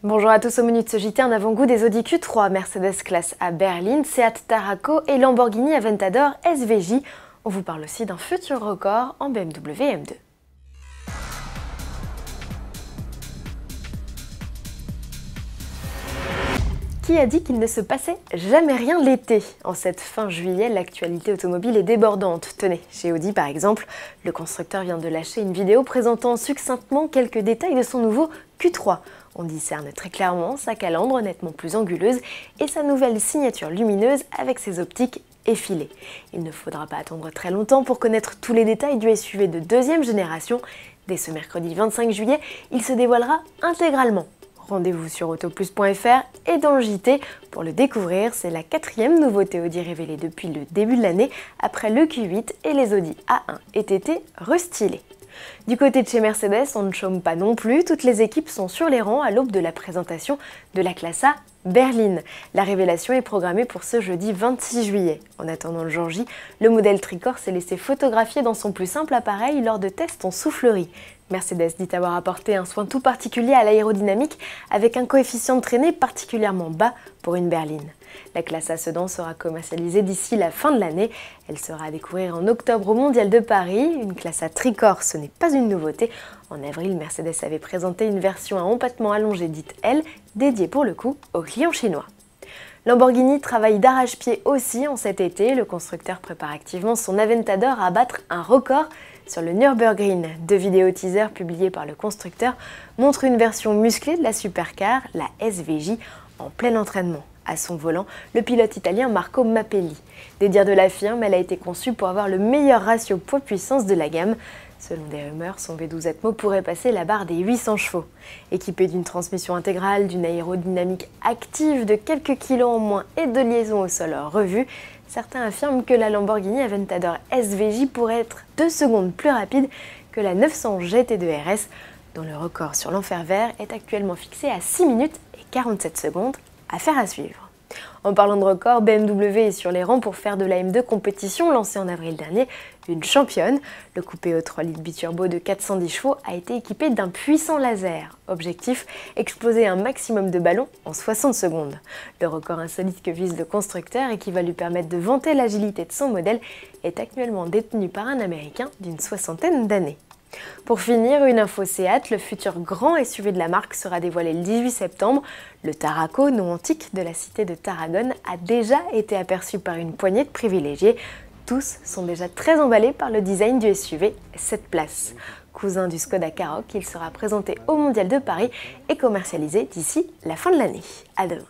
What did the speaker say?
Bonjour à tous, au menu de ce JT, un avant-goût des Audi Q3, Mercedes classe A berline, Seat Tarraco et Lamborghini Aventador SVJ. On vous parle aussi d'un futur record en BMW M2. Qui a dit qu'il ne se passait jamais rien l'été? En cette fin juillet, l'actualité automobile est débordante. Tenez, chez Audi par exemple, le constructeur vient de lâcher une vidéo présentant succinctement quelques détails de son nouveau Q3. On discerne très clairement sa calandre nettement plus anguleuse et sa nouvelle signature lumineuse avec ses optiques effilées. Il ne faudra pas attendre très longtemps pour connaître tous les détails du SUV de deuxième génération. Dès ce mercredi 25 juillet, il se dévoilera intégralement. Rendez-vous sur autoplus.fr et dans le JT pour le découvrir. C'est la quatrième nouveauté Audi révélée depuis le début de l'année, après le Q8 et les Audi A1 et TT restylés. Du côté de chez Mercedes, on ne chôme pas non plus, toutes les équipes sont sur les rangs à l'aube de la présentation de la classe A berline. La révélation est programmée pour ce jeudi 26 juillet. En attendant le jour J, le modèle tricorps s'est laissé photographier dans son plus simple appareil lors de tests en soufflerie. Mercedes dit avoir apporté un soin tout particulier à l'aérodynamique avec un coefficient de traînée particulièrement bas pour une berline. La classe A sedan sera commercialisée d'ici la fin de l'année. Elle sera à découvrir en octobre au Mondial de Paris. Une classe A tricorps, ce n'est pas une nouveauté. En avril, Mercedes avait présenté une version à empattement allongé dite L, dédiée pour le coup aux clients chinois. Lamborghini travaille d'arrache-pied aussi en cet été. Le constructeur prépare activement son Aventador à battre un record sur le Nürburgring. Deux vidéos teaser publiées par le constructeur montrent une version musclée de la supercar, la SVJ, en plein entraînement. À son volant, le pilote italien Marco Mappelli. Des dires de la firme, elle a été conçue pour avoir le meilleur ratio poids-puissance de la gamme. Selon des rumeurs, son V12 Atmo pourrait passer la barre des 800 chevaux. Équipé d'une transmission intégrale, d'une aérodynamique active de quelques kilos en moins et de liaisons au sol revues, certains affirment que la Lamborghini Aventador SVJ pourrait être 2 secondes plus rapide que la 900 GT2 RS, dont le record sur l'enfer vert est actuellement fixé à 6 minutes et 47 secondes. Affaire à suivre. En parlant de record, BMW est sur les rangs pour faire de la M2 compétition lancée en avril dernier une championne. Le coupé au 3 litres biturbo de 410 chevaux a été équipé d'un puissant laser. Objectif, exploser un maximum de ballons en 60 secondes. Le record insolite que vise le constructeur et qui va lui permettre de vanter l'agilité de son modèle est actuellement détenu par un Américain d'une soixantaine d'années. Pour finir, une info Seat, le futur grand SUV de la marque sera dévoilé le 18 septembre. Le Tarraco, nom antique de la cité de Tarragone, a déjà été aperçu par une poignée de privilégiés. Tous sont déjà très emballés par le design du SUV 7 places. Cousin du Skoda Karoq, il sera présenté au Mondial de Paris et commercialisé d'ici la fin de l'année. À demain.